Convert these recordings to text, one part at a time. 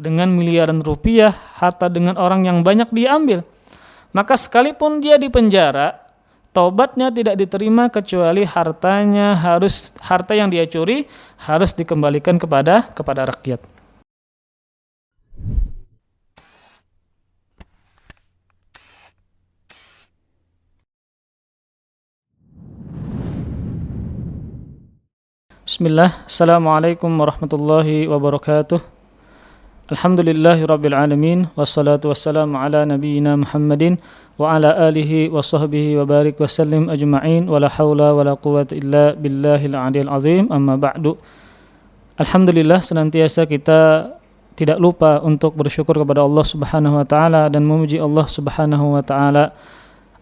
dengan miliaran rupiah, harta dengan orang yang banyak diambil. Maka sekalipun dia di penjara, taubatnya tidak diterima kecuali harta yang dia curi harus dikembalikan kepada rakyat. Bismillah, Assalamualaikum warahmatullahi wabarakatuh. Alhamdulillahirabbil alamin, wassalatu wassalamu ala nabiyyina Muhammadin wa ala alihi wa sahbihi wa barik wa sallim ajma'in, wa la haula wa la quwwata illa billahil aliyil azim, amma ba'du. Alhamdulillah, senantiasa kita tidak lupa untuk bersyukur kepada Allah Subhanahu wa taala dan memuji Allah Subhanahu wa taala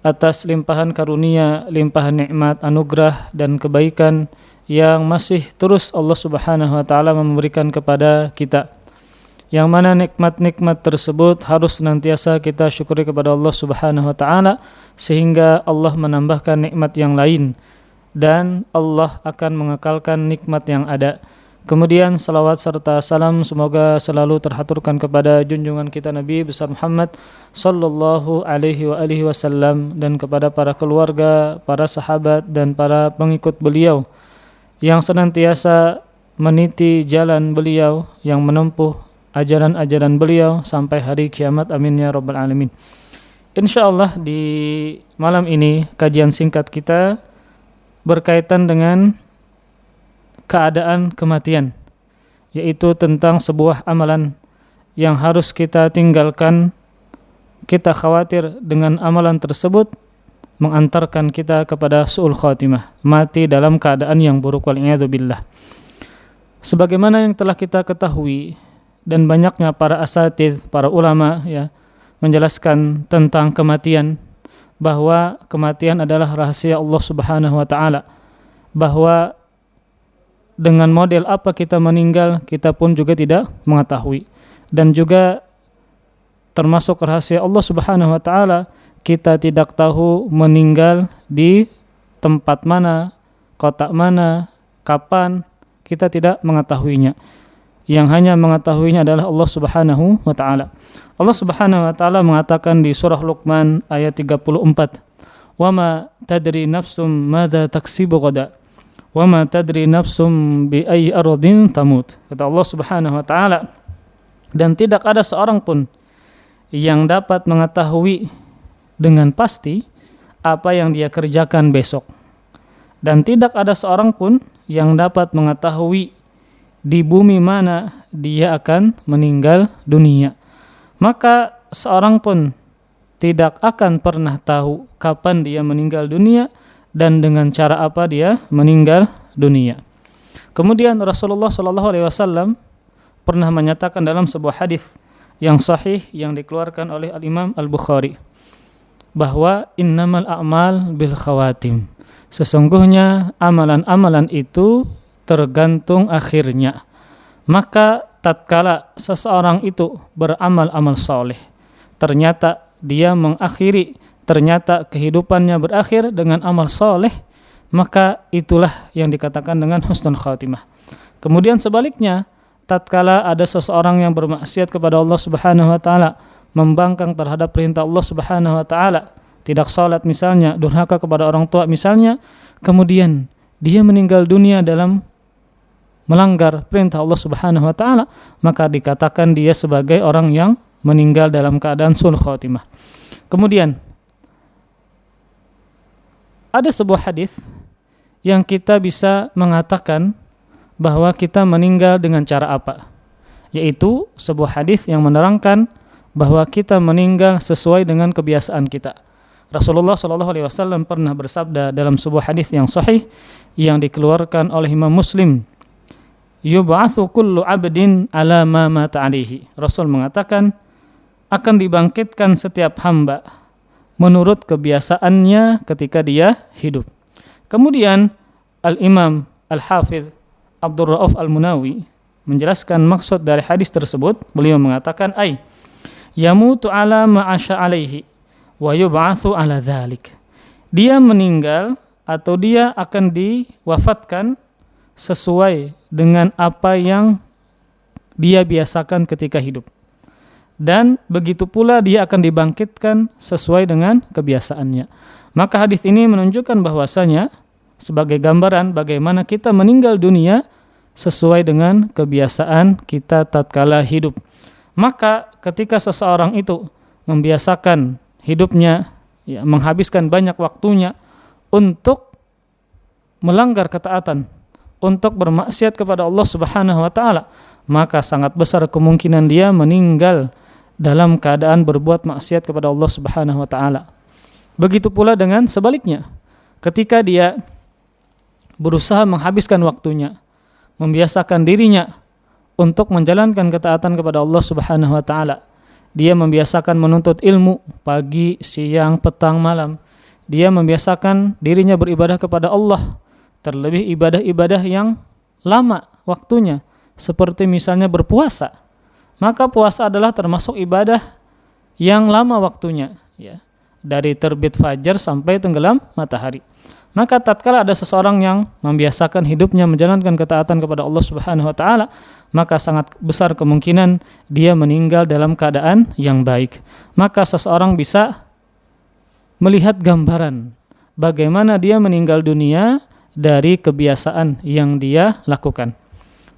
atas limpahan karunia, limpahan nikmat, anugerah dan kebaikan yang masih terus Allah Subhanahu wa taala memberikan kepada kita. Yang mana nikmat-nikmat tersebut harus senantiasa kita syukuri kepada Allah Subhanahu wa taala sehingga Allah menambahkan nikmat yang lain dan Allah akan mengekalkan nikmat yang ada. Kemudian salawat serta salam semoga selalu terhaturkan kepada junjungan kita Nabi besar Muhammad sallallahu alaihi wasallam dan kepada para keluarga, para sahabat dan para pengikut beliau yang senantiasa meniti jalan beliau, yang menempuh ajaran-ajaran beliau sampai hari kiamat, amin ya rabbal alamin. Insyaallah di malam ini kajian singkat kita berkaitan dengan keadaan kematian, yaitu tentang sebuah amalan yang harus kita tinggalkan. Kita khawatir dengan amalan tersebut mengantarkan kita kepada su'ul khatimah, mati dalam keadaan yang buruk, wal'iyadzu billah. Sebagaimana yang telah kita ketahui dan banyaknya para asatidz, para ulama ya menjelaskan tentang kematian, bahwa kematian adalah rahasia Allah Subhanahu wa taala, bahwa dengan model apa kita meninggal kita pun juga tidak mengetahui, dan juga termasuk rahasia Allah Subhanahu wa taala kita tidak tahu meninggal di tempat mana, kota mana, kapan, kita tidak mengetahuinya. Yang hanya mengetahuinya adalah Allah Subhanahu wa taala. Allah Subhanahu wa taala mengatakan di surah Luqman ayat 34, "Wa ma tadri nafsum madza taksibu ghada, wa ma tadri nafsum bi ayyi ardin tamut." Kata Allah Subhanahu wa taala, dan tidak ada seorang pun yang dapat mengetahui dengan pasti apa yang dia kerjakan besok, dan tidak ada seorang pun yang dapat mengetahui di bumi mana dia akan meninggal dunia. Maka seorang pun tidak akan pernah tahu kapan dia meninggal dunia dan dengan cara apa dia meninggal dunia. Kemudian Rasulullah SAW pernah menyatakan dalam sebuah hadis yang sahih yang dikeluarkan oleh Al-Imam Al-Bukhari, bahwa innamal a'mal bil khawatim, sesungguhnya amalan-amalan itu tergantung akhirnya. Maka tatkala seseorang itu beramal-amal soleh, ternyata dia mengakhiri, ternyata kehidupannya berakhir dengan amal soleh, maka itulah yang dikatakan dengan husnul khatimah. Kemudian sebaliknya, tatkala ada seseorang yang bermaksiat kepada Allah Subhanahu wa taala, membangkang terhadap perintah Allah Subhanahu wa taala, tidak salat misalnya, durhaka kepada orang tua misalnya, kemudian dia meninggal dunia dalam melanggar perintah Allah Subhanahu wa taala, maka dikatakan dia sebagai orang yang meninggal dalam keadaan su'ul khatimah. Kemudian ada sebuah hadis yang kita bisa mengatakan bahwa kita meninggal dengan cara apa, yaitu sebuah hadis yang menerangkan bahwa kita meninggal sesuai dengan kebiasaan kita. Rasulullah SAW pernah bersabda dalam sebuah hadis yang sahih yang dikeluarkan oleh Imam Muslim, "Yub'atsu kullu 'abdin 'ala ma mata 'alaihi." Rasul mengatakan akan dibangkitkan setiap hamba menurut kebiasaannya ketika dia hidup. Kemudian Al-Imam Al-Hafidh Abdul Rauf Al-Munawi menjelaskan maksud dari hadis tersebut. Beliau mengatakan, yamutu ala ma'asya alaihi wa yub'atsu ala dzalik. Dia meninggal atau dia akan diwafatkan sesuai dengan apa yang dia biasakan ketika hidup. Dan begitu pula dia akan dibangkitkan sesuai dengan kebiasaannya. Maka hadis ini menunjukkan bahwasanya sebagai gambaran bagaimana kita meninggal dunia sesuai dengan kebiasaan kita tatkala hidup. Maka ketika seseorang itu membiasakan hidupnya, ya, menghabiskan banyak waktunya untuk melanggar ketaatan, untuk bermaksiat kepada Allah Subhanahu wa taala, maka sangat besar kemungkinan dia meninggal dalam keadaan berbuat maksiat kepada Allah Subhanahu wa taala. Begitu pula dengan sebaliknya. Ketika dia berusaha menghabiskan waktunya, membiasakan dirinya untuk menjalankan ketaatan kepada Allah Subhanahu wa taala, dia membiasakan menuntut ilmu pagi, siang, petang, malam. Dia membiasakan dirinya beribadah kepada Allah, terlebih ibadah-ibadah yang lama waktunya, seperti misalnya berpuasa. Maka puasa adalah termasuk ibadah yang lama waktunya, ya, dari terbit fajar sampai tenggelam matahari. Maka tatkala ada seseorang yang membiasakan hidupnya menjalankan ketaatan kepada Allah Subhanahu wa taala, maka sangat besar kemungkinan dia meninggal dalam keadaan yang baik. Maka seseorang bisa melihat gambaran bagaimana dia meninggal dunia dari kebiasaan yang dia lakukan.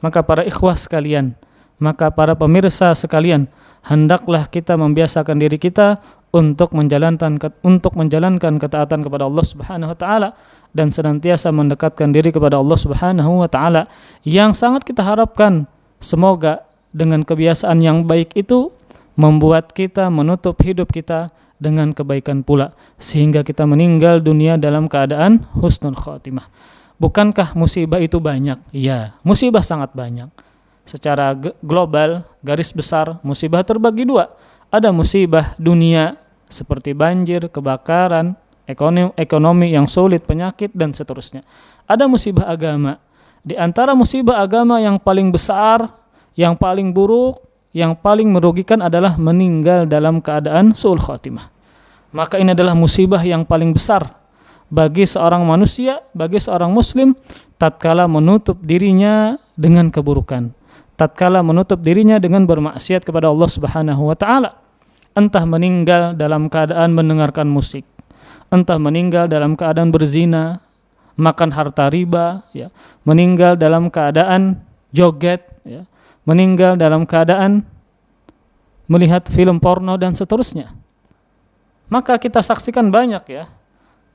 Maka para ikhwah sekalian, maka para pemirsa sekalian, hendaklah kita membiasakan diri kita untuk menjalankan ketaatan kepada Allah Subhanahu wa taala dan senantiasa mendekatkan diri kepada Allah Subhanahu wa taala, yang sangat kita harapkan semoga dengan kebiasaan yang baik itu membuat kita menutup hidup kita dengan kebaikan pula, sehingga kita meninggal dunia dalam keadaan husnul khatimah. Bukankah musibah itu banyak? Ya, musibah sangat banyak. Secara global, garis besar, musibah terbagi dua. Ada musibah dunia seperti banjir, kebakaran, ekonomi yang sulit, penyakit, dan seterusnya. Ada musibah agama. Di antara musibah agama yang paling besar, yang paling buruk, yang paling merugikan adalah meninggal dalam keadaan su'ul khatimah. Maka ini adalah musibah yang paling besar bagi seorang manusia, bagi seorang muslim, tatkala menutup dirinya dengan keburukan, tatkala menutup dirinya dengan bermaksiat kepada Allah Subhanahu wa taala. Entah meninggal dalam keadaan mendengarkan musik, entah meninggal dalam keadaan berzina, makan harta riba, ya, meninggal dalam keadaan joget, ya, meninggal dalam keadaan melihat film porno dan seterusnya. Maka kita saksikan banyak, ya,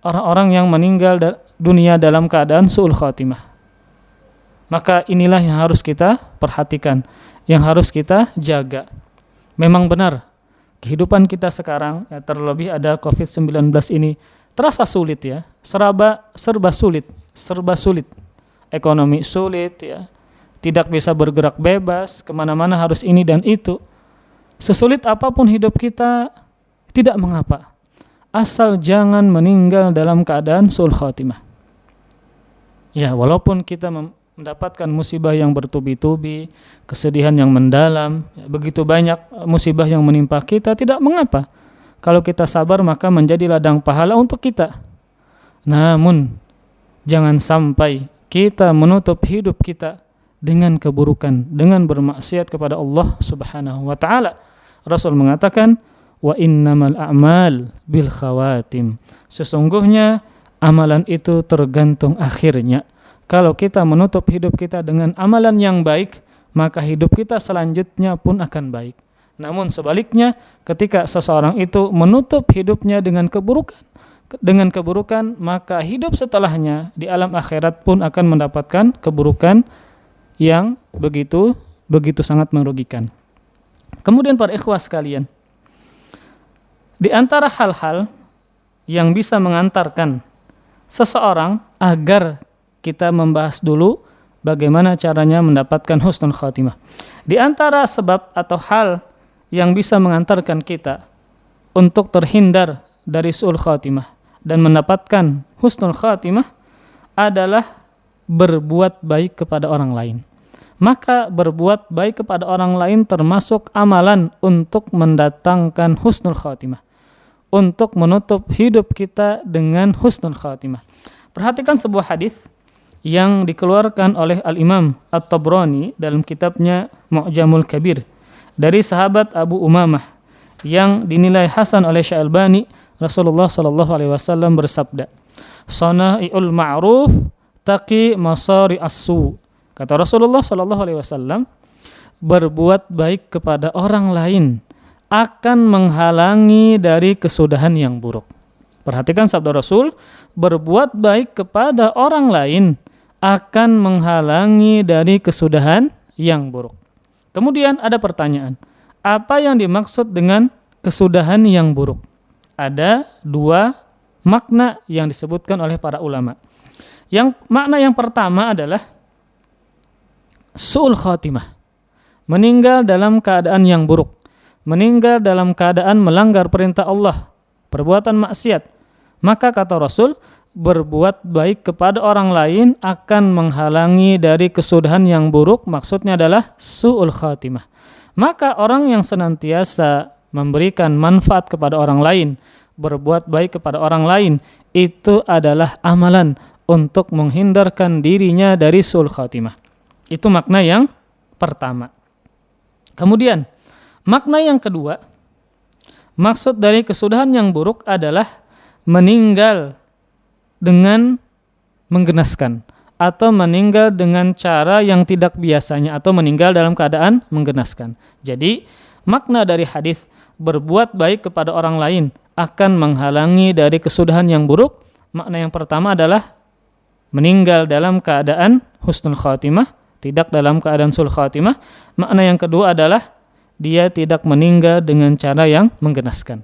orang-orang yang meninggal dunia dalam keadaan su'ul khatimah. Maka inilah yang harus kita perhatikan, yang harus kita jaga. Memang benar, kehidupan kita sekarang, ya, terlebih ada COVID-19 ini terasa sulit, ya, serba sulit. Ekonomi sulit, ya, tidak bisa bergerak bebas, kemana-mana harus ini dan itu. Sesulit apapun hidup kita, tidak mengapa, asal jangan meninggal dalam keadaan su'ul khatimah. Ya, walaupun kita mendapatkan musibah yang bertubi-tubi, kesedihan yang mendalam, ya, begitu banyak musibah yang menimpa kita, tidak mengapa. Kalau kita sabar, maka menjadi ladang pahala untuk kita. Namun, jangan sampai kita menutup hidup kita dengan keburukan, dengan bermaksiat kepada Allah Subhanahu wa taala. Rasul mengatakan, wa innamal a'mal bil khawatim. Sesungguhnya amalan itu tergantung akhirnya. Kalau kita menutup hidup kita dengan amalan yang baik, maka hidup kita selanjutnya pun akan baik. Namun sebaliknya, ketika seseorang itu menutup hidupnya dengan keburukan, maka hidup setelahnya di alam akhirat pun akan mendapatkan keburukan yang begitu sangat merugikan. Kemudian para ikhwah sekalian, di antara hal-hal yang bisa mengantarkan seseorang agar kita membahas dulu bagaimana caranya mendapatkan husnul khatimah. Di antara sebab atau hal yang bisa mengantarkan kita untuk terhindar dari su'ul khatimah dan mendapatkan husnul khatimah adalah berbuat baik kepada orang lain. Maka berbuat baik kepada orang lain termasuk amalan untuk mendatangkan husnul khatimah, untuk menutup hidup kita dengan husnul khatimah. Perhatikan sebuah hadis yang dikeluarkan oleh Al-Imam At-Tabrani dalam kitabnya Mu'jamul Kabir dari sahabat Abu Umamah yang dinilai hasan oleh Syalbani. Rasulullah sallallahu alaihi wasallam bersabda, "Sana'iul ma'ruf taqi masari as-su." Kata Rasulullah sallallahu alaihi wasallam, berbuat baik kepada orang lain akan menghalangi dari kesudahan yang buruk. Perhatikan sabda Rasul, berbuat baik kepada orang lain akan menghalangi dari kesudahan yang buruk. Kemudian ada pertanyaan, apa yang dimaksud dengan kesudahan yang buruk? Ada dua makna yang disebutkan oleh para ulama. Makna yang pertama adalah su'ul khatimah, meninggal dalam keadaan yang buruk, meninggal dalam keadaan melanggar perintah Allah, perbuatan maksiat. Maka kata Rasul, berbuat baik kepada orang lain akan menghalangi dari kesudahan yang buruk, maksudnya adalah su'ul khatimah. Maka orang yang senantiasa memberikan manfaat kepada orang lain, berbuat baik kepada orang lain, itu adalah amalan untuk menghindarkan dirinya dari su'ul khatimah. Itu makna yang pertama. Kemudian, makna yang kedua, maksud dari kesudahan yang buruk adalah meninggal dengan menggenaskan atau meninggal dengan cara yang tidak biasanya atau meninggal dalam keadaan menggenaskan. Jadi, makna dari hadis berbuat baik kepada orang lain akan menghalangi dari kesudahan yang buruk. Makna yang pertama adalah meninggal dalam keadaan husnul khatimah, tidak dalam keadaan sul khatimah. Makna yang kedua adalah dia tidak meninggal dengan cara yang menggenaskan.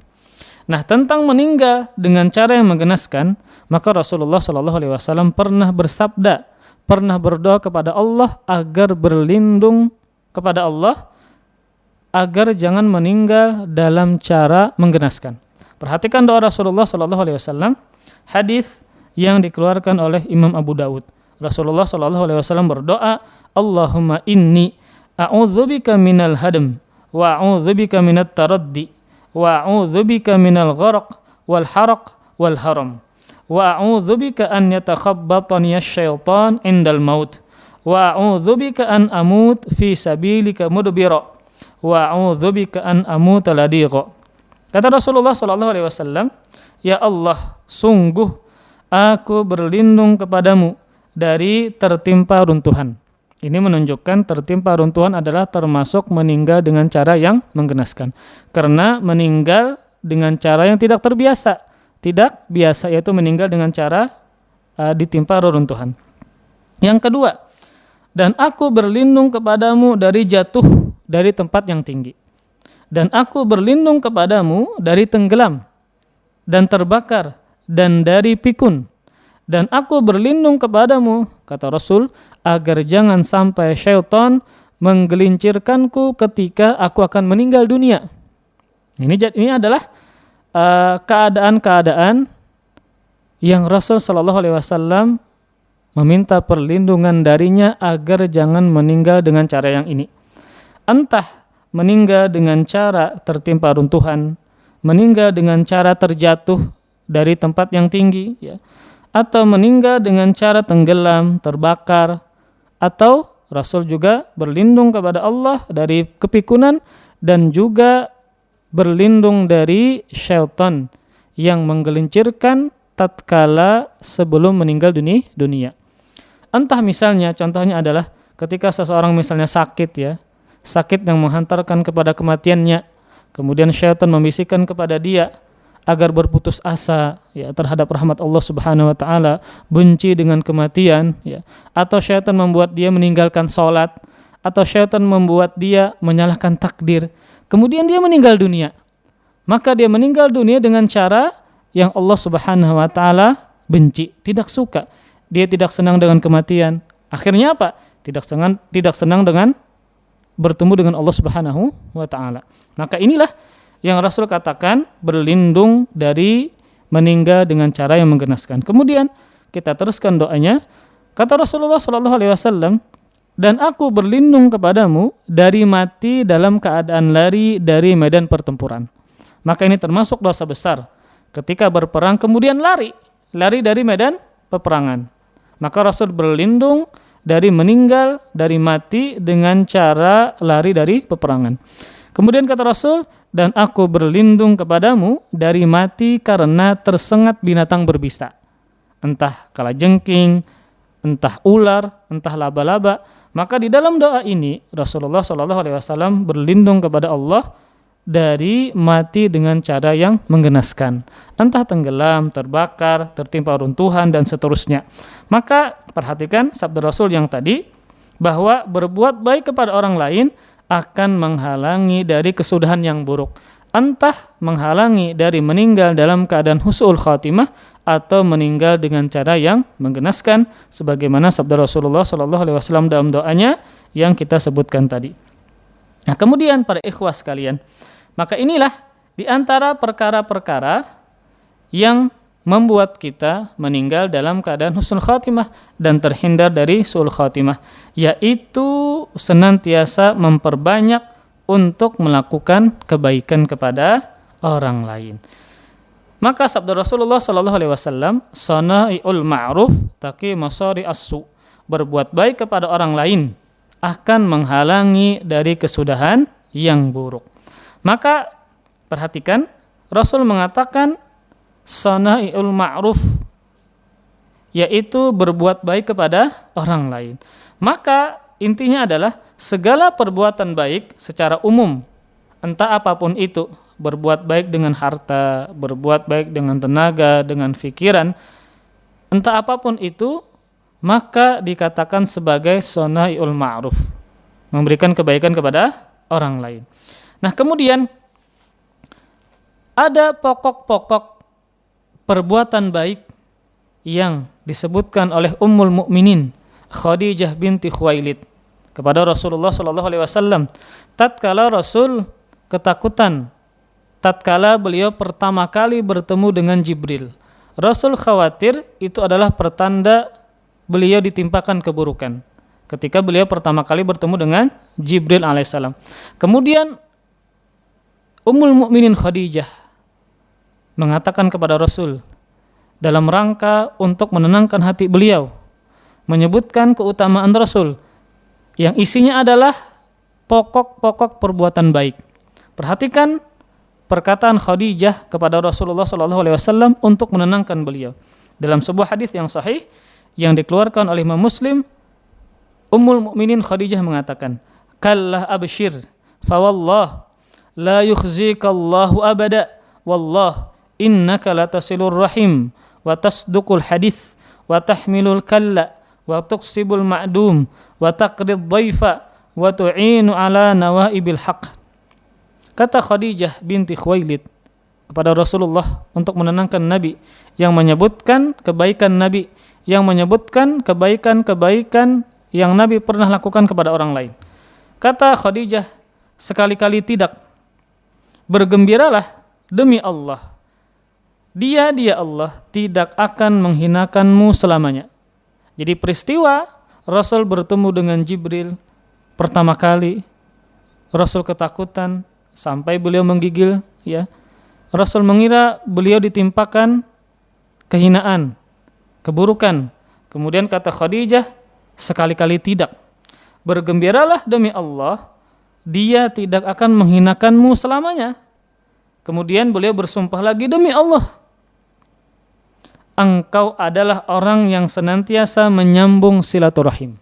Nah, tentang meninggal dengan cara yang menggenaskan, maka Rasulullah SAW pernah bersabda, pernah berdoa kepada Allah agar berlindung kepada Allah agar jangan meninggal dalam cara menggenaskan. Perhatikan doa Rasulullah SAW, hadis yang dikeluarkan oleh Imam Abu Dawud. Rasulullah SAW berdoa, Allahumma inni a'udzubika minal hadam wa a'udzubika minat taraddi wa a'udzubika minal gharq wal haraq wal haram wa a'udzubika an yatakhabbatani asy-syaitan indal maut wa a'udzubika an amut fi sabilika mudbira wa a'udzubika an amuta ladiqa. Kata Rasulullah SAW, ya Allah, sungguh aku berlindung kepadamu dari tertimpa runtuhan. Ini menunjukkan tertimpa runtuhan adalah termasuk meninggal dengan cara yang menggenaskan. Karena meninggal dengan cara yang tidak terbiasa. Tidak biasa, yaitu meninggal dengan cara ditimpa reruntuhan. Yang kedua, dan aku berlindung kepadamu dari jatuh dari tempat yang tinggi. Dan aku berlindung kepadamu dari tenggelam dan terbakar dan dari pikun. Dan aku berlindung kepadamu, kata Rasul, agar jangan sampai syaitan menggelincirkanku ketika aku akan meninggal dunia. Ini adalah keadaan-keadaan yang Rasul SAW meminta perlindungan darinya agar jangan meninggal dengan cara yang ini. Entah meninggal dengan cara tertimpa runtuhan, meninggal dengan cara terjatuh dari tempat yang tinggi, ya, atau meninggal dengan cara tenggelam, terbakar, atau Rasul juga berlindung kepada Allah dari kepikunan dan juga berlindung dari syaitan yang menggelincirkan tatkala sebelum meninggal dunia. Entah misalnya, contohnya adalah ketika seseorang misalnya sakit, ya, sakit yang menghantarkan kepada kematiannya, kemudian syaitan membisikkan kepada dia agar berputus asa, ya, terhadap rahmat Allah Subhanahu wa taala, benci dengan kematian, ya, atau syaitan membuat dia meninggalkan salat, atau syaitan membuat dia menyalahkan takdir, kemudian dia meninggal dunia. Maka dia meninggal dunia dengan cara yang Allah Subhanahu wa taala benci, tidak suka. Dia tidak senang dengan kematian. Akhirnya apa? Tidak senang dengan bertemu dengan Allah Subhanahu wa taala. Maka inilah yang Rasul katakan berlindung dari meninggal dengan cara yang menggenaskan. Kemudian kita teruskan doanya. Kata Rasulullah SAW, dan aku berlindung kepadamu dari mati dalam keadaan lari dari medan pertempuran. Maka ini termasuk dosa besar. Ketika berperang kemudian lari dari medan peperangan. Maka Rasul berlindung dari meninggal, dari mati dengan cara lari dari peperangan. Kemudian kata Rasul, dan aku berlindung kepadamu dari mati karena tersengat binatang berbisa. Entah kalajengking, entah ular, entah laba-laba. Maka di dalam doa ini Rasulullah SAW berlindung kepada Allah dari mati dengan cara yang menggenaskan, entah tenggelam, terbakar, tertimpa runtuhan dan seterusnya. Maka perhatikan sabda Rasul yang tadi, bahwa berbuat baik kepada orang lain akan menghalangi dari kesudahan yang buruk, entah menghalangi dari meninggal dalam keadaan husnul khatimah atau meninggal dengan cara yang menggenaskan, sebagaimana sabda Rasulullah SAW dalam doanya yang kita sebutkan tadi. Nah, kemudian para ikhwah sekalian, maka inilah di antara perkara-perkara yang membuat kita meninggal dalam keadaan husnul khatimah dan terhindar dari su'ul khatimah, yaitu senantiasa memperbanyak untuk melakukan kebaikan kepada orang lain. Maka sabda Rasulullah SAW, "Sana'iul ma'ruf taqi masari as-su", berbuat baik kepada orang lain akan menghalangi dari kesudahan yang buruk. Maka perhatikan, Rasul mengatakan sana'iul ma'ruf, yaitu berbuat baik kepada orang lain. Maka intinya adalah segala perbuatan baik secara umum, entah apapun itu, berbuat baik dengan harta, berbuat baik dengan tenaga, dengan pikiran, entah apapun itu, maka dikatakan sebagai sana'iul ma'ruf, memberikan kebaikan kepada orang lain. Nah, kemudian ada pokok-pokok perbuatan baik yang disebutkan oleh Ummul Mukminin Khadijah binti Khuwailid kepada Rasulullah SAW. Tatkala Rasul ketakutan, tatkala beliau pertama kali bertemu dengan Jibril, Rasul khawatir itu adalah pertanda beliau ditimpakan keburukan ketika beliau pertama kali bertemu dengan Jibril alaihissalam. Kemudian Ummul Mukminin Khadijah mengatakan kepada Rasul dalam rangka untuk menenangkan hati beliau, menyebutkan keutamaan Rasul yang isinya adalah pokok-pokok perbuatan baik. Perhatikan perkataan Khadijah kepada Rasulullah SAW untuk menenangkan beliau. Dalam sebuah hadis yang sahih yang dikeluarkan oleh Imam Muslim, Ummul Mukminin Khadijah mengatakan, "Kallah abshir, fa wallah la yukhzikallahu abada, wallah innaka latasilur rahim wa tasduqul hadith wa tahmilul kalla wa tuqsibul ma'dum wa taqrid dhaifa wa tu'inu ala nawaibil haq." Kata Khadijah binti Khuwailid kepada Rasulullah untuk menenangkan Nabi, yang menyebutkan kebaikan Nabi, yang menyebutkan kebaikan-kebaikan yang Nabi pernah lakukan kepada orang lain. Kata Khadijah, sekali-kali tidak. Bergembiralah demi Allah, dia Allah tidak akan menghinakanmu selamanya. Jadi peristiwa Rasul bertemu dengan Jibril pertama kali, Rasul ketakutan sampai beliau menggigil, ya. Rasul mengira beliau ditimpakan kehinaan, keburukan. Kemudian kata Khadijah, sekali-kali tidak. Bergembiralah demi Allah, dia tidak akan menghinakanmu selamanya. Kemudian beliau bersumpah lagi, demi Allah, engkau adalah orang yang senantiasa menyambung silaturahim.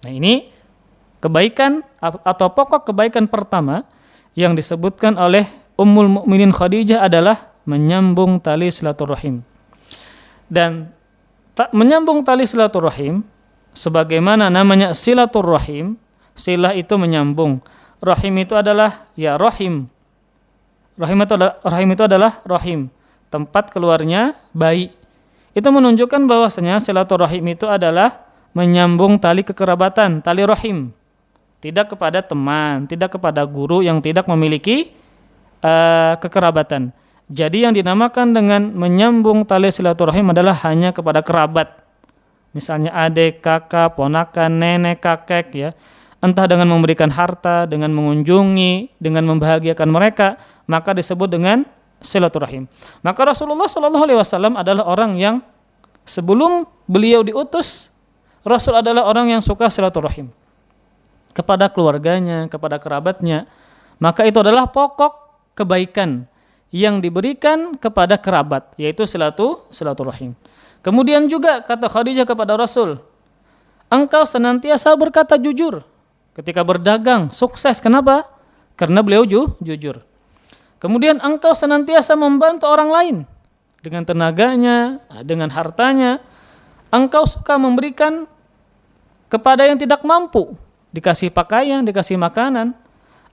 Nah, ini kebaikan atau pokok kebaikan pertama yang disebutkan oleh Ummul Mukminin Khadijah adalah menyambung tali silaturahim. Dan menyambung tali silaturahim sebagaimana namanya silaturahim, silah itu menyambung. Rahim itu adalah ya rahim. Rahim itu adalah rahim, tempat keluarnya bayi. Itu menunjukkan bahwasanya silaturahim itu adalah menyambung tali kekerabatan, tali rahim. Tidak kepada teman, tidak kepada guru yang tidak memiliki kekerabatan. Jadi yang dinamakan dengan menyambung tali silaturahim adalah hanya kepada kerabat. Misalnya adik, kakak, ponakan, nenek, kakek, ya. Entah dengan memberikan harta, dengan mengunjungi, dengan membahagiakan mereka, maka disebut dengan silaturahim. Maka Rasulullah SAW adalah orang yang sebelum beliau diutus, Rasul adalah orang yang suka silaturahim kepada keluarganya, kepada kerabatnya. Maka itu adalah pokok kebaikan yang diberikan kepada kerabat, yaitu silaturahim. Kemudian juga kata Khadijah kepada Rasul, engkau senantiasa berkata jujur ketika berdagang, sukses. Kenapa? Karena beliau jujur. Kemudian engkau senantiasa membantu orang lain dengan tenaganya, dengan hartanya. Engkau suka memberikan kepada yang tidak mampu, dikasih pakaian, dikasih makanan.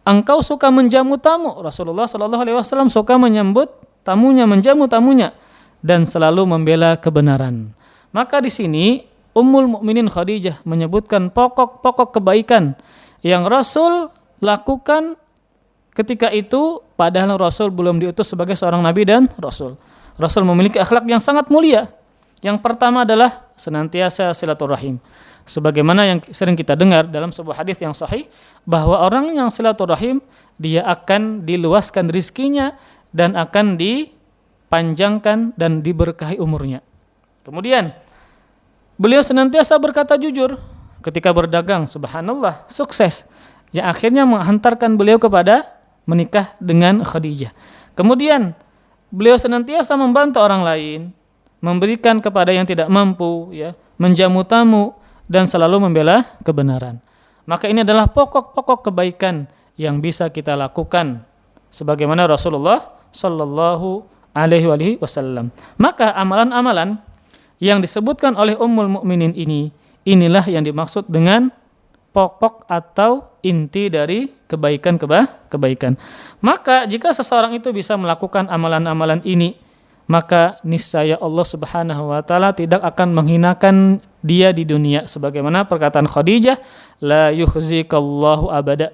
Engkau suka menjamu tamu. Rasulullah SAW suka menyambut tamunya, menjamu tamunya, dan selalu membela kebenaran. Maka di sini Ummul Mukminin Khadijah menyebutkan pokok-pokok kebaikan yang Rasul lakukan ketika itu, padahal Rasul belum diutus sebagai seorang nabi dan rasul. Rasul memiliki akhlak yang sangat mulia. Yang pertama adalah senantiasa silaturahim. Sebagaimana yang sering kita dengar dalam sebuah hadis yang sahih, bahwa orang yang silaturahim, dia akan diluaskan rizkinya dan akan dipanjangkan dan diberkahi umurnya. Kemudian beliau senantiasa berkata jujur ketika berdagang. Subhanallah, sukses yang akhirnya menghantarkan beliau kepada menikah dengan Khadijah. Kemudian beliau senantiasa membantu orang lain, memberikan kepada yang tidak mampu, ya, menjamu tamu, dan selalu membela kebenaran. Maka ini adalah pokok-pokok kebaikan yang bisa kita lakukan sebagaimana Rasulullah sallallahu alaihi wasallam. Maka amalan-amalan yang disebutkan oleh Ummul Mukminin ini, inilah yang dimaksud dengan pokok atau inti dari kebaikan. Maka jika seseorang itu bisa melakukan amalan-amalan ini, maka niscaya Allah Subhanahu wa taala tidak akan menghinakan dia di dunia, sebagaimana perkataan Khadijah, la yukhzikallahu abada.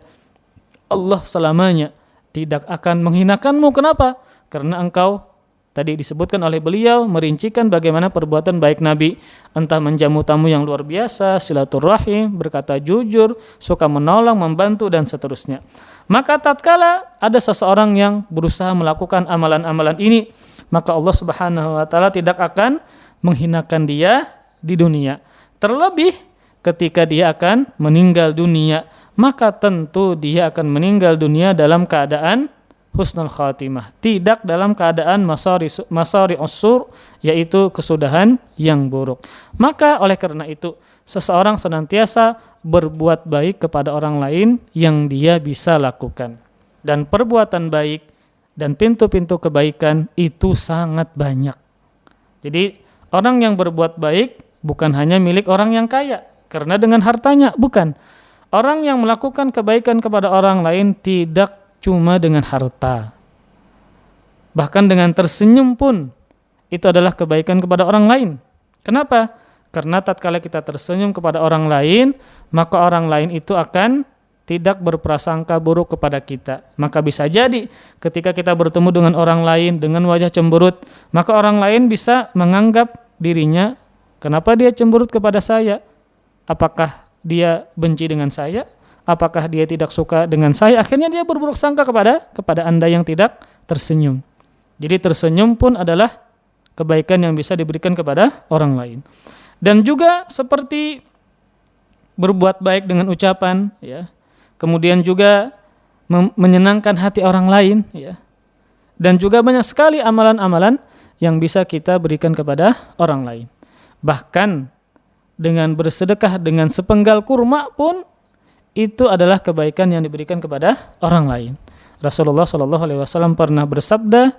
Allah selamanya tidak akan menghinakanmu. Kenapa? Karena engkau, tadi disebutkan oleh beliau, merincikan bagaimana perbuatan baik Nabi, entah menjamu tamu yang luar biasa, silaturahim, berkata jujur, suka menolong, membantu, dan seterusnya. Maka tatkala ada seseorang yang berusaha melakukan amalan-amalan ini, maka Allah Subhanahu wa taala tidak akan menghinakan dia di dunia. Terlebih ketika dia akan meninggal dunia, maka tentu dia akan meninggal dunia dalam keadaan husnul khatimah, tidak dalam keadaan masari usur, yaitu kesudahan yang buruk. Maka oleh karena itu, seseorang senantiasa berbuat baik kepada orang lain yang dia bisa lakukan. Dan perbuatan baik dan pintu-pintu kebaikan itu sangat banyak. Jadi orang yang berbuat baik bukan hanya milik orang yang kaya karena dengan hartanya, bukan. Orang yang melakukan kebaikan kepada orang lain tidak cuma dengan harta, bahkan dengan tersenyum pun itu adalah kebaikan kepada orang lain. Kenapa? Karena tatkala kita tersenyum kepada orang lain, maka orang lain itu akan tidak berprasangka buruk kepada kita. Maka bisa jadi ketika kita bertemu dengan orang lain dengan wajah cemberut, maka orang lain bisa menganggap dirinya, kenapa dia cemberut kepada saya? Apakah dia benci dengan saya? Apakah dia tidak suka dengan saya? Akhirnya dia berburuk sangka kepada Anda yang tidak tersenyum. Jadi tersenyum pun adalah kebaikan yang bisa diberikan kepada orang lain. Dan juga seperti berbuat baik dengan ucapan, ya. Kemudian juga menyenangkan hati orang lain, ya. Dan juga banyak sekali amalan-amalan yang bisa kita berikan kepada orang lain. Bahkan dengan bersedekah dengan sepenggal kurma pun itu adalah kebaikan yang diberikan kepada orang lain. Rasulullah SAW pernah bersabda,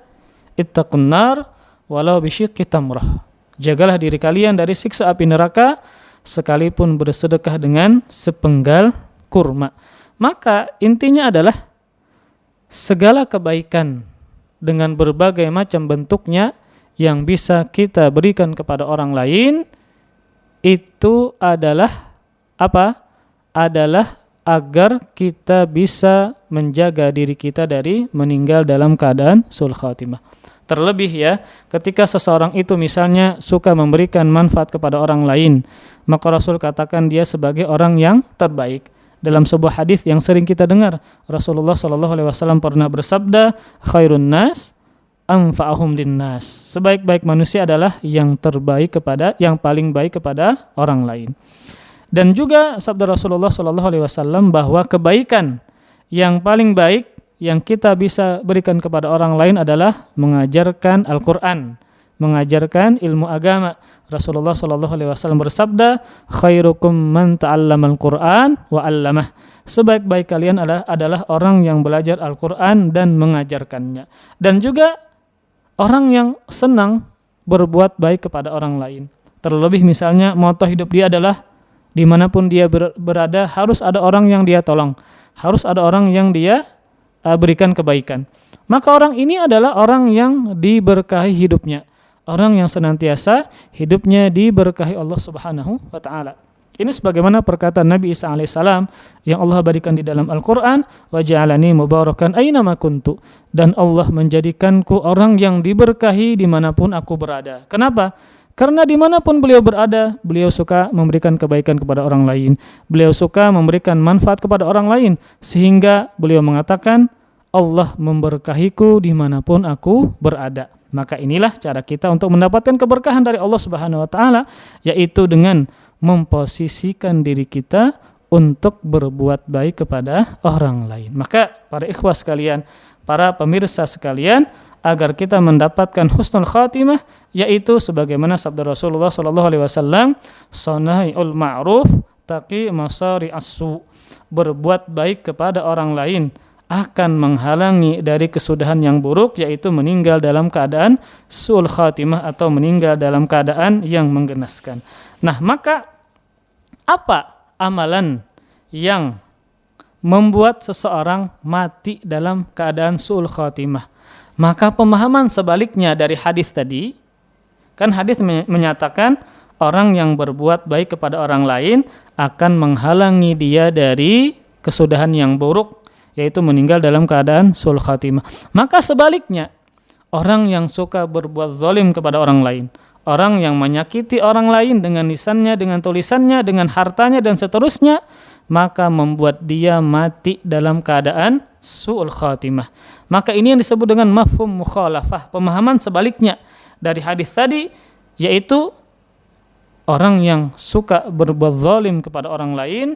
ittaqun nar walau bisyiqqi tamrah. Jagalah diri kalian dari siksa api neraka sekalipun bersedekah dengan sepenggal kurma. Maka intinya adalah segala kebaikan dengan berbagai macam bentuknya yang bisa kita berikan kepada orang lain itu adalah apa? Adalah agar kita bisa menjaga diri kita dari meninggal dalam keadaan sul khatimah. Terlebih ya, ketika seseorang itu misalnya suka memberikan manfaat kepada orang lain, maka Rasul katakan dia sebagai orang yang terbaik. Dalam sebuah hadis yang sering kita dengar, Rasulullah SAW pernah bersabda, khairun nas anfa'ahum linnas. Sebaik-baik manusia adalah yang paling baik kepada orang lain. Dan juga sabda Rasulullah SAW bahwa kebaikan yang paling baik yang kita bisa berikan kepada orang lain adalah mengajarkan Al-Quran, mengajarkan ilmu agama. Rasulullah SAW bersabda, khairukum man ta'allamal Qur'an wa 'allamah. Sebaik-baik kalian adalah orang yang belajar Al-Quran dan mengajarkannya. Dan juga orang yang senang berbuat baik kepada orang lain. Terlebih misalnya moto hidup dia adalah dimanapun dia berada harus ada orang yang dia tolong, harus ada orang yang dia berikan kebaikan. Maka orang ini adalah orang yang diberkahi hidupnya, orang yang senantiasa hidupnya diberkahi Allah Subhanahu wa taala. Ini sebagaimana perkataan Nabi Isa alaihissalam yang Allah berikan di dalam Al-Quran, wa ja'alani mubarakan aina ma kuntu, dan Allah menjadikanku orang yang diberkahi dimanapun aku berada. Kenapa? Karena dimanapun beliau berada, beliau suka memberikan kebaikan kepada orang lain. Beliau suka memberikan manfaat kepada orang lain. Sehingga beliau mengatakan, Allah memberkahiku dimanapun aku berada. Maka inilah cara kita untuk mendapatkan keberkahan dari Allah Subhanahu wa taala, yaitu dengan memposisikan diri kita untuk berbuat baik kepada orang lain. Maka para ikhwah sekalian, para pemirsa sekalian, agar kita mendapatkan husnul khatimah, yaitu sebagaimana sabda Rasulullah SAW, sanai'ul ma'ruf taqi masari as-su, berbuat baik kepada orang lain akan menghalangi dari kesudahan yang buruk, yaitu meninggal dalam keadaan su'ul khatimah atau meninggal dalam keadaan yang menggenaskan. Nah, maka apa amalan yang membuat seseorang mati dalam keadaan su'ul khatimah? Maka pemahaman sebaliknya dari hadis tadi, kan hadis menyatakan orang yang berbuat baik kepada orang lain akan menghalangi dia dari kesudahan yang buruk, yaitu meninggal dalam keadaan su'ul khatimah. Maka sebaliknya, orang yang suka berbuat zalim kepada orang lain, orang yang menyakiti orang lain dengan lisannya, dengan tulisannya, dengan hartanya dan seterusnya, maka membuat dia mati dalam keadaan su'ul khatimah. Maka ini yang disebut dengan mafhum mukhalafah, pemahaman sebaliknya dari hadis tadi, yaitu orang yang suka berbuat zalim kepada orang lain,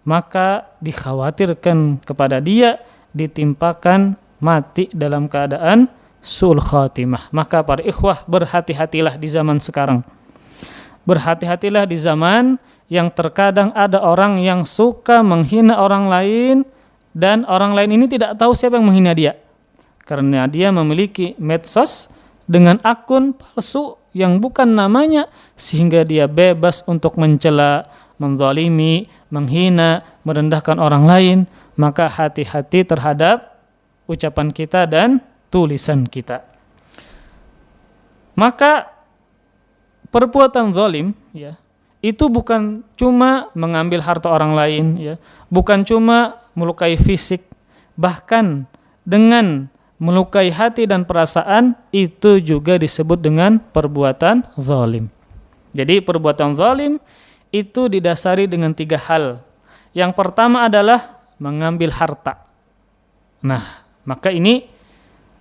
maka dikhawatirkan kepada dia ditimpakan mati dalam keadaan su'ul khatimah. Maka para ikhwah, berhati-hatilah di zaman sekarang. Berhati-hatilah di zaman yang terkadang ada orang yang suka menghina orang lain, dan orang lain ini tidak tahu siapa yang menghina dia. Karena dia memiliki medsos dengan akun palsu yang bukan namanya, sehingga dia bebas untuk mencela, menzalimi, menghina, merendahkan orang lain. Maka hati-hati terhadap ucapan kita dan tulisan kita. Maka perbuatan zalim, ya, itu bukan cuma mengambil harta orang lain, ya, bukan cuma melukai fisik, bahkan dengan melukai hati dan perasaan itu juga disebut dengan perbuatan zalim. Jadi perbuatan zalim itu didasari dengan 3 hal. Yang pertama adalah mengambil harta. Nah, maka ini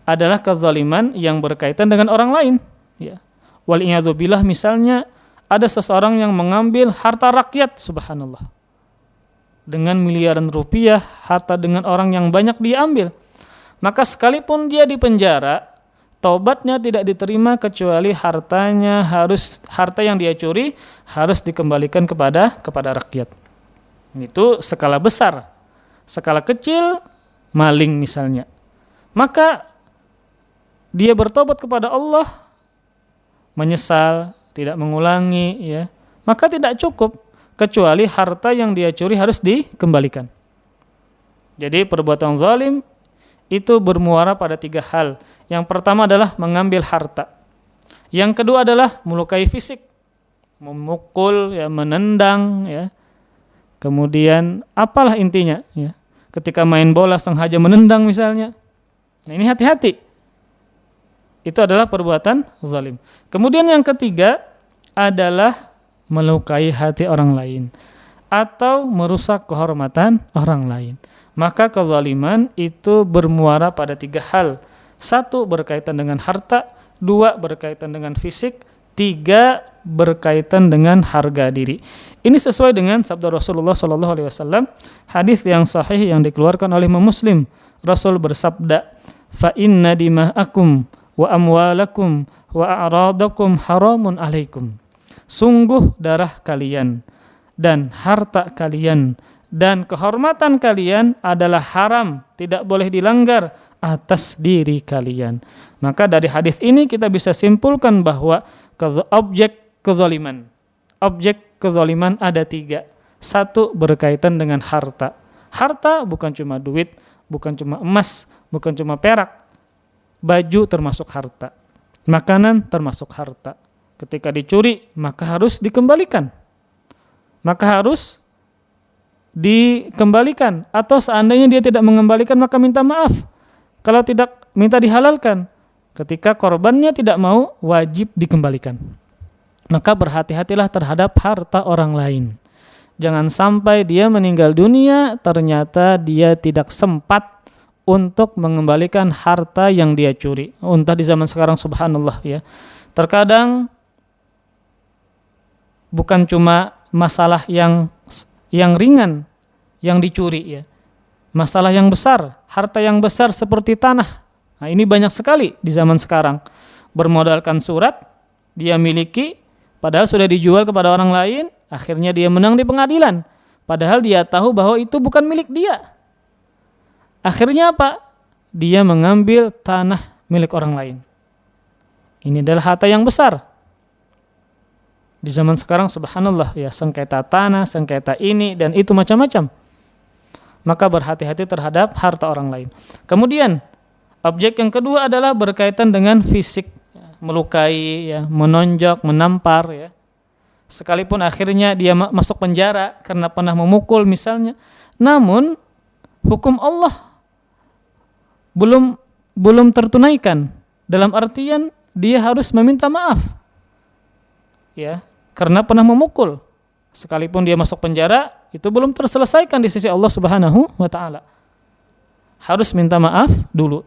adalah kezaliman yang berkaitan dengan orang lain, ya. Wal'iyadzubillah, misalnya ada seseorang yang mengambil harta rakyat, subhanallah, dengan miliaran rupiah, harta dengan orang yang banyak diambil. Maka sekalipun dia di penjara, taubatnya tidak diterima kecuali harta yang dia curi harus dikembalikan kepada rakyat. Itu skala besar. Skala kecil, maling misalnya. Maka dia bertobat kepada Allah, menyesal, tidak mengulangi, ya, maka tidak cukup kecuali harta yang dia curi harus dikembalikan. Jadi perbuatan zalim itu bermuara pada 3 hal. Yang pertama adalah mengambil harta. Yang kedua adalah melukai fisik, memukul, ya, menendang, ya. Kemudian apalah intinya, ya. Ketika main bola sengaja menendang misalnya. Nah, ini hati-hati. Itu adalah perbuatan zalim. Kemudian yang ketiga adalah melukai hati orang lain atau merusak kehormatan orang lain. Maka kezaliman itu bermuara pada 3 hal. 1 berkaitan dengan harta, 2 berkaitan dengan fisik, 3 berkaitan dengan harga diri. Ini sesuai dengan sabda Rasulullah SAW, hadis yang sahih yang dikeluarkan oleh Imam Muslim. Rasul bersabda, "Fa inna dima'akum wa amwalakum wa a'radakum haramun alaikum." Sungguh darah kalian dan harta kalian dan kehormatan kalian adalah haram, tidak boleh dilanggar atas diri kalian. Maka dari hadis ini kita bisa simpulkan bahwa objek kezaliman ada 3. 1 berkaitan dengan harta. Harta bukan cuma duit, bukan cuma emas, bukan cuma perak. Baju termasuk harta. Makanan termasuk harta. Ketika dicuri, maka harus dikembalikan. Atau seandainya dia tidak mengembalikan, maka minta maaf. Kalau tidak, minta dihalalkan. Ketika korbannya tidak mau, wajib dikembalikan. Maka berhati-hatilah terhadap harta orang lain. Jangan sampai dia meninggal dunia, ternyata dia tidak sempat untuk mengembalikan harta yang dia curi. Entah di zaman sekarang, subhanallah ya. Terkadang bukan cuma masalah yang ringan yang dicuri ya. Masalah yang besar, harta yang besar seperti tanah. Nah, ini banyak sekali di zaman sekarang. Bermodalkan surat, dia miliki, padahal sudah dijual kepada orang lain, akhirnya dia menang di pengadilan. Padahal dia tahu bahwa itu bukan milik dia. Akhirnya apa? Dia mengambil tanah milik orang lain. Ini adalah harta yang besar. Di zaman sekarang subhanallah ya, sengketa tanah, sengketa ini dan itu macam-macam. Maka berhati-hati terhadap harta orang lain. Kemudian objek yang kedua adalah berkaitan dengan fisik, melukai, ya, menonjok, menampar, ya. Sekalipun akhirnya dia masuk penjara karena pernah memukul misalnya, namun hukum Allah belum tertunaikan. Dalam artian dia harus meminta maaf, ya, karena pernah memukul. Sekalipun dia masuk penjara, itu belum terselesaikan di sisi Allah Subhanahu wa taala. Harus minta maaf dulu.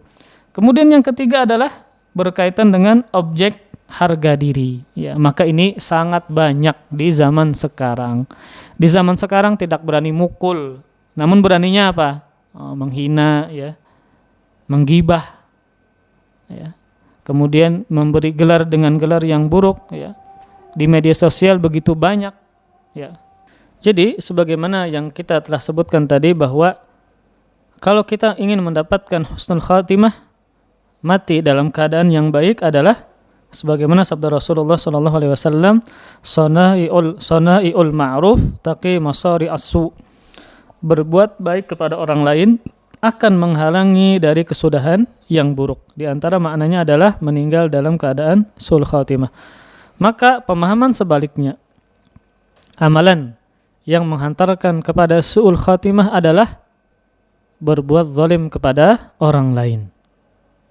Kemudian yang ketiga adalah berkaitan dengan objek harga diri. Ya, maka ini sangat banyak di zaman sekarang. Di zaman sekarang tidak berani mukul, namun beraninya apa? Menghina, ya, menggibah, ya. Kemudian memberi gelar dengan gelar yang buruk, ya. Di media sosial begitu banyak, ya. Jadi sebagaimana yang kita telah sebutkan tadi bahwa kalau kita ingin mendapatkan husnul khatimah, mati dalam keadaan yang baik adalah sebagaimana sabda Rasulullah sallallahu alaihi wasallam, "Sanai'ul ma'ruf taqi masari as-su." Berbuat baik kepada orang lain akan menghalangi dari kesudahan yang buruk. Di antara maknanya adalah meninggal dalam keadaan su'ul khatimah. Maka pemahaman sebaliknya, amalan yang menghantarkan kepada su'ul khatimah adalah berbuat zalim kepada orang lain.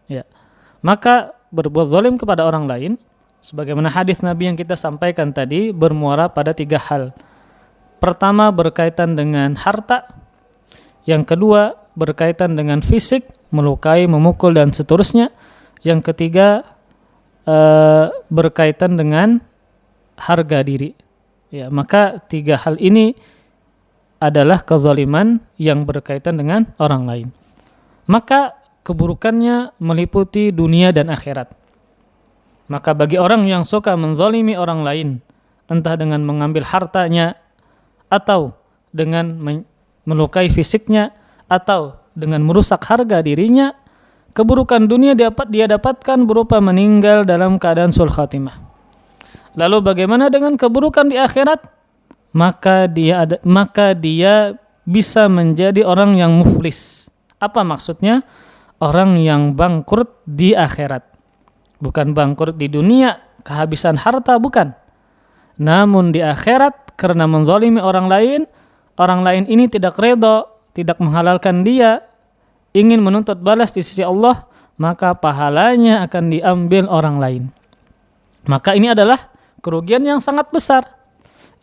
Ya. Maka berbuat zalim kepada orang lain, sebagaimana hadis Nabi yang kita sampaikan tadi, bermuara pada 3 hal. Pertama berkaitan dengan harta, yang kedua berkaitan dengan fisik, melukai, memukul dan seterusnya, yang ketiga berkaitan dengan harga diri. Ya, maka 3 hal ini adalah kezaliman yang berkaitan dengan orang lain. Maka keburukannya meliputi dunia dan akhirat. Maka bagi orang yang suka menzalimi orang lain, entah dengan mengambil hartanya, atau dengan melukai fisiknya, atau dengan merusak harga dirinya, keburukan dunia dia dapatkan berupa meninggal dalam keadaan su'ul khatimah. Lalu bagaimana dengan keburukan di akhirat? Maka dia bisa menjadi orang yang muflis. Apa maksudnya? Orang yang bangkrut di akhirat. Bukan bangkrut di dunia, kehabisan harta, bukan. Namun di akhirat, karena menzalimi orang lain ini tidak redha, tidak menghalalkan dia, ingin menuntut balas di sisi Allah, maka pahalanya akan diambil orang lain. Maka ini adalah kerugian yang sangat besar.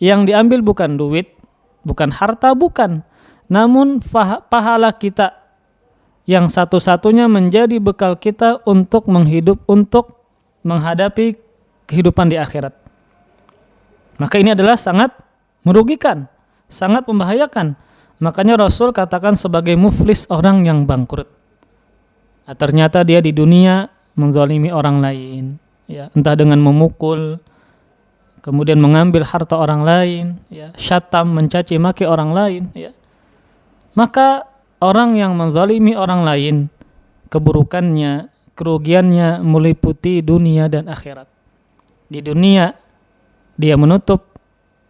Yang diambil bukan duit, bukan harta, bukan. Namun pahala kita yang satu-satunya menjadi bekal kita untuk menghadapi kehidupan di akhirat. Maka ini adalah sangat merugikan, sangat membahayakan. Makanya Rasul katakan sebagai muflis orang yang bangkrut. Nah, ternyata dia di dunia menzalimi orang lain, ya, entah dengan memukul, kemudian mengambil harta orang lain, ya, syatam, mencaci maki orang lain, ya. Maka orang yang menzalimi orang lain, keburukannya, kerugiannya meliputi dunia dan akhirat. Di dunia dia menutup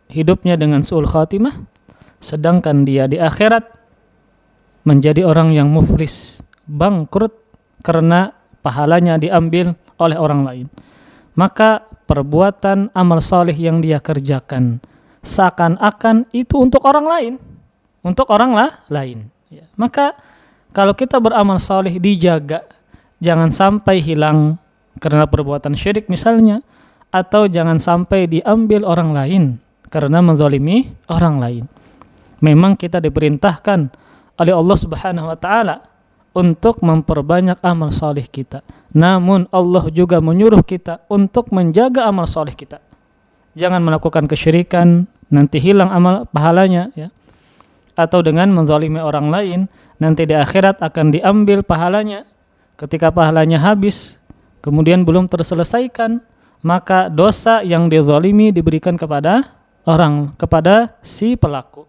hidupnya dengan su'ul khatimah, sedangkan dia di akhirat menjadi orang yang muflis, bangkrut karena pahalanya diambil oleh orang lain. Maka perbuatan amal saleh yang dia kerjakan seakan-akan itu untuk orang lain, lain. Ya. Maka kalau kita beramal saleh dijaga, jangan sampai hilang karena perbuatan syirik misalnya, atau jangan sampai diambil orang lain karena menzalimi orang lain. Memang kita diperintahkan oleh Allah Subhanahu wa taala untuk memperbanyak amal saleh kita. Namun Allah juga menyuruh kita untuk menjaga amal saleh kita. Jangan melakukan kesyirikan, nanti hilang amal pahalanya, ya. Atau dengan menzalimi orang lain, nanti di akhirat akan diambil pahalanya. Ketika pahalanya habis, kemudian belum terselesaikan, maka dosa yang dizalimi diberikan kepada si pelaku.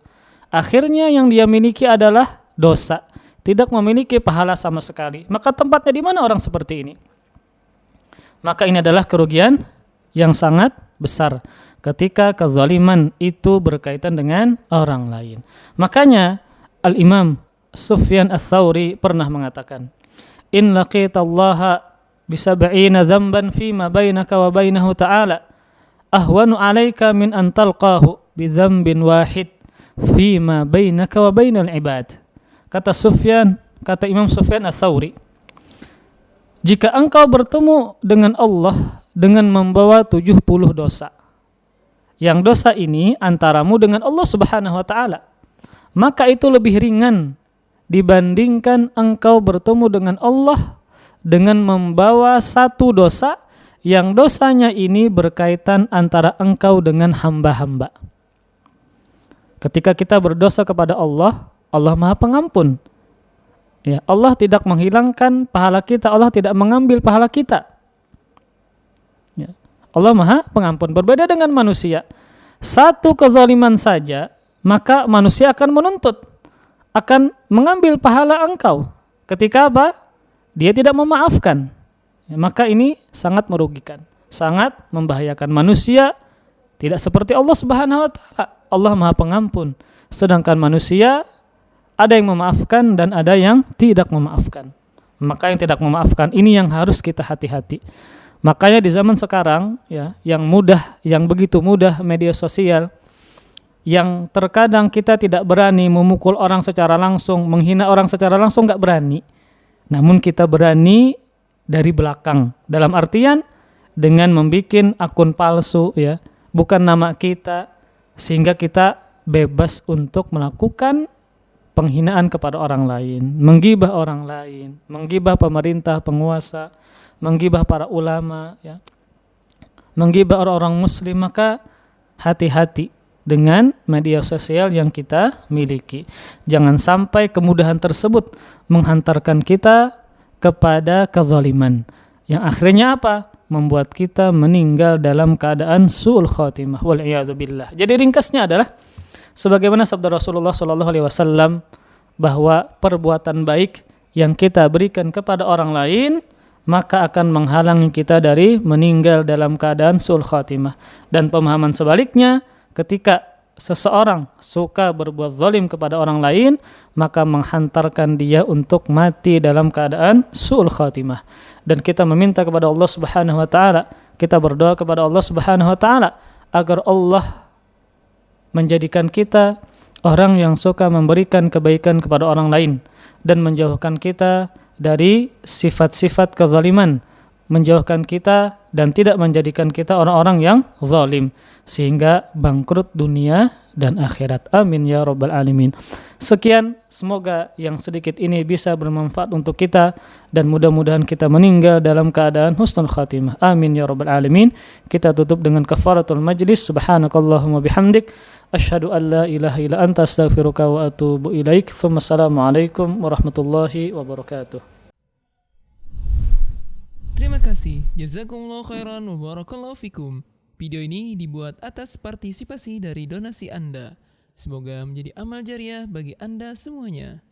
Akhirnya yang dia miliki adalah dosa, tidak memiliki pahala sama sekali. Maka tempatnya di mana orang seperti ini? Maka ini adalah kerugian yang sangat besar ketika kezaliman itu berkaitan dengan orang lain. Makanya Al-Imam Sufyan Ats-Tsauri pernah mengatakan, "In laqitallaha bisab'ina dzamban fima bainaka wa bainahu ta'ala ahwanu 'alaika min an talqahu bi dzambin wahid fima bainaka wa bainal ibad." Kata Imam Sufyan Ats-Tsauri, jika engkau bertemu dengan Allah dengan membawa 70 dosa, yang dosa ini antaramu dengan Allah Subhanahu wa taala, maka itu lebih ringan dibandingkan engkau bertemu dengan Allah dengan membawa satu dosa yang dosanya ini berkaitan antara engkau dengan hamba-hamba. Ketika kita berdosa kepada Allah, Allah Maha Pengampun. Ya, Allah tidak menghilangkan pahala kita, Allah tidak mengambil pahala kita. Ya, Allah Maha Pengampun. Berbeda dengan manusia. Satu kezaliman saja, maka manusia akan menuntut, akan mengambil pahala engkau. Ketika apa? Dia tidak memaafkan. Ya, maka ini sangat merugikan, sangat membahayakan. Manusia tidak seperti Allah Subhanahu wa taala. Allah Maha Pengampun. Sedangkan manusia ada yang memaafkan dan ada yang tidak memaafkan. Maka yang tidak memaafkan ini yang harus kita hati-hati. Makanya di zaman sekarang, ya, yang begitu mudah media sosial, yang terkadang kita tidak berani memukul orang secara langsung, menghina orang secara langsung, nggak berani. Namun kita berani dari belakang, dalam artian dengan membuat akun palsu, ya, bukan nama kita, sehingga kita bebas untuk melakukan penghinaan kepada orang lain, menggibah orang lain, menggibah pemerintah, penguasa, menggibah para ulama, ya, menggibah orang-orang muslim. Maka hati-hati dengan media sosial yang kita miliki. Jangan sampai kemudahan tersebut menghantarkan kita kepada kezaliman, yang akhirnya apa? Membuat kita meninggal dalam keadaan su'ul khatimah, wal iyadzu billah. Jadi ringkasnya adalah sebagaimana sabda Rasulullah SAW, bahwa perbuatan baik yang kita berikan kepada orang lain maka akan menghalangi kita dari meninggal dalam keadaan su'ul khatimah. Dan pemahaman sebaliknya, ketika seseorang suka berbuat zalim kepada orang lain, maka menghantarkan dia untuk mati dalam keadaan su'ul khatimah. Dan kita meminta kepada Allah Subhanahu wa taala, kita berdoa kepada Allah Subhanahu wa taala agar Allah menjadikan kita orang yang suka memberikan kebaikan kepada orang lain dan menjauhkan kita dari sifat-sifat kezaliman, menjauhkan kita dan tidak menjadikan kita orang-orang yang zalim, sehingga bangkrut dunia dan akhirat. Amin ya rabbal alamin. Sekian, semoga yang sedikit ini bisa bermanfaat untuk kita dan mudah-mudahan kita meninggal dalam keadaan husnul khatimah. Amin ya rabbal alamin. Kita tutup dengan kafaratul majlis. Subhanakallahumma bihamdik asyhadu an la ilaha illa anta astaghfiruka wa atubu ilaik. Assalamualaikum warahmatullahi wabarakatuh. Terima kasih. Jazakumullah khairan wa barakallahu fikum. Video ini dibuat atas partisipasi dari donasi Anda. Semoga menjadi amal jariah bagi Anda semuanya.